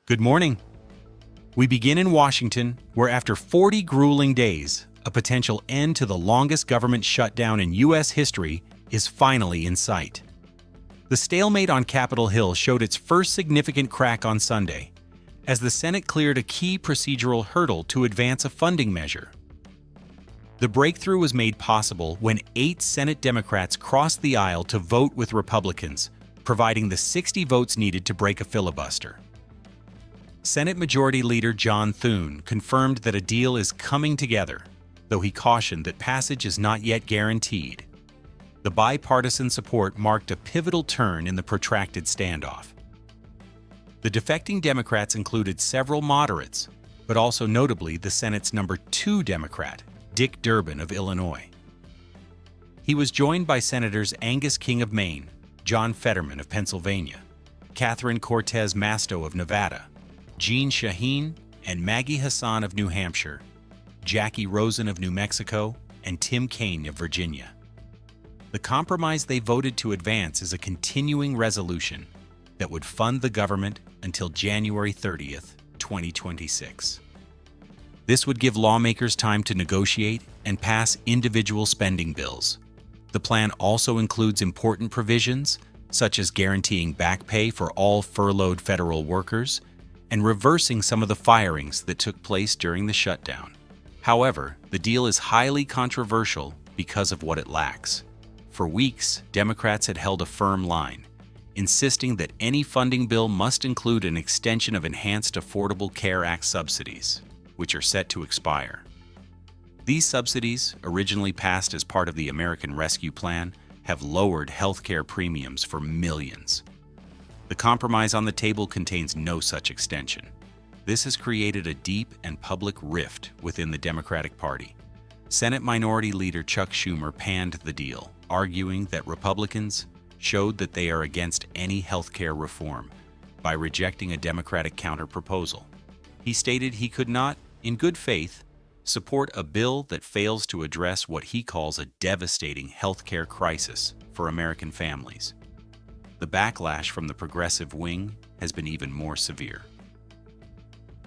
Good morning. We begin in Washington, where after 40 grueling days, a potential end to the longest government shutdown in U.S. history is finally in sight. The stalemate on Capitol Hill showed its first significant crack on Sunday, as the Senate cleared a key procedural hurdle to advance a funding measure. The breakthrough was made possible when 8 Senate Democrats crossed the aisle to vote with Republicans, providing the 60 votes needed to break a filibuster. Senate Majority Leader John Thune confirmed that a deal is coming together, though he cautioned that passage is not yet guaranteed. The bipartisan support marked a pivotal turn in the protracted standoff. The defecting Democrats included several moderates, but also notably the Senate's number 2 Democrat, Dick Durbin of Illinois. He was joined by Senators Angus King of Maine, John Fetterman of Pennsylvania, Catherine Cortez Masto of Nevada, Jeanne Shaheen and Maggie Hassan of New Hampshire, Jackie Rosen of New Mexico, and Tim Kaine of Virginia. The compromise they voted to advance is a continuing resolution that would fund the government until January 30th, 2026. This would give lawmakers time to negotiate and pass individual spending bills. The plan also includes important provisions, such as guaranteeing back pay for all furloughed federal workers and reversing some of the firings that took place during the shutdown. However, the deal is highly controversial because of what it lacks. For weeks, Democrats had held a firm line, insisting that any funding bill must include an extension of Enhanced Affordable Care Act subsidies, which are set to expire. These subsidies, originally passed as part of the American Rescue Plan, have lowered healthcare premiums for millions. The compromise on the table contains no such extension. This has created a deep and public rift within the Democratic Party. Senate Minority Leader Chuck Schumer panned the deal, arguing that Republicans showed that they are against any healthcare reform by rejecting a Democratic counterproposal. He stated he could not, in good faith, support a bill that fails to address what he calls a devastating healthcare crisis for American families. The backlash from the progressive wing has been even more severe.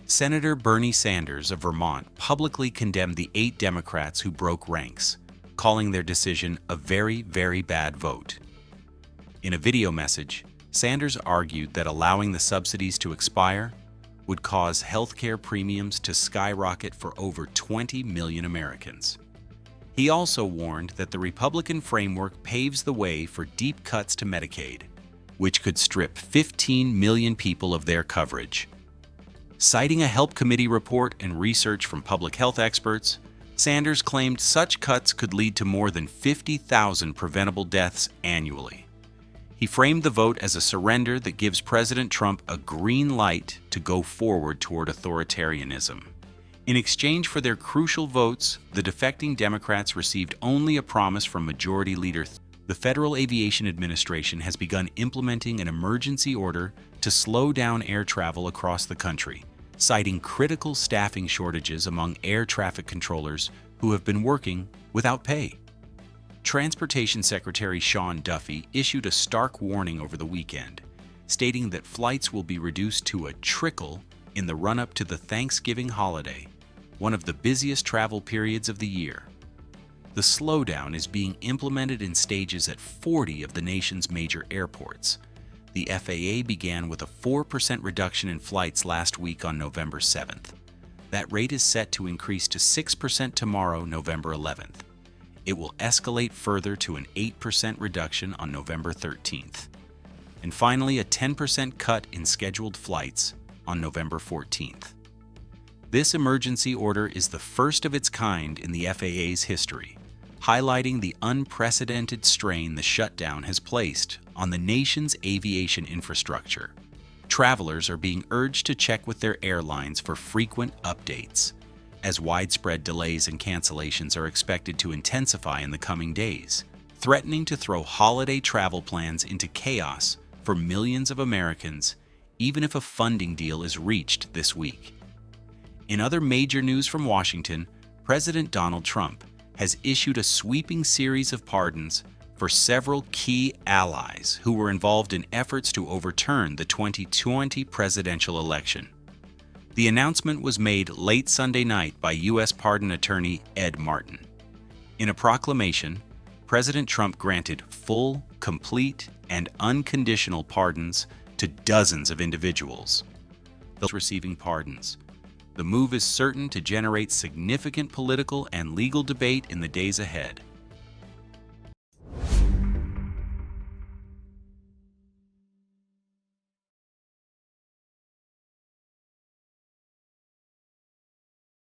Senator Bernie Sanders of Vermont publicly condemned the 8 Democrats who broke ranks, calling their decision a very, very bad vote. In a video message, Sanders argued that allowing the subsidies to expire would cause healthcare premiums to skyrocket for over 20 million Americans. He also warned that the Republican framework paves the way for deep cuts to Medicaid, which could strip 15 million people of their coverage. Citing a Help Committee report and research from public health experts, Sanders claimed such cuts could lead to more than 50,000 preventable deaths annually. He framed the vote as a surrender that gives President Trump a green light to go forward toward authoritarianism. In exchange for their crucial votes, the defecting Democrats received only a promise from Majority Leader. The Federal Aviation Administration has begun implementing an emergency order to slow down air travel across the country, citing critical staffing shortages among air traffic controllers who have been working without pay. Transportation Secretary Sean Duffy issued a stark warning over the weekend, stating that flights will be reduced to a trickle in the run-up to the Thanksgiving holiday, one of the busiest travel periods of the year. The slowdown is being implemented in stages at 40 of the nation's major airports. The FAA began with a 4% reduction in flights last week on November 7th. That rate is set to increase to 6% tomorrow, November 11th. It will escalate further to an 8% reduction on November 13th. And finally, a 10% cut in scheduled flights on November 14th. This emergency order is the first of its kind in the FAA's history, highlighting the unprecedented strain the shutdown has placed on the nation's aviation infrastructure. Travelers are being urged to check with their airlines for frequent updates, as widespread delays and cancellations are expected to intensify in the coming days, threatening to throw holiday travel plans into chaos for millions of Americans, even if a funding deal is reached this week. In other major news from Washington, President Donald Trump has issued a sweeping series of pardons for several key allies who were involved in efforts to overturn the 2020 presidential election. The announcement was made late Sunday night by U.S. pardon attorney Ed Martin. In a proclamation, President Trump granted full, complete, and unconditional pardons to dozens of individuals. Those receiving pardons. The move is certain to generate significant political and legal debate in the days ahead.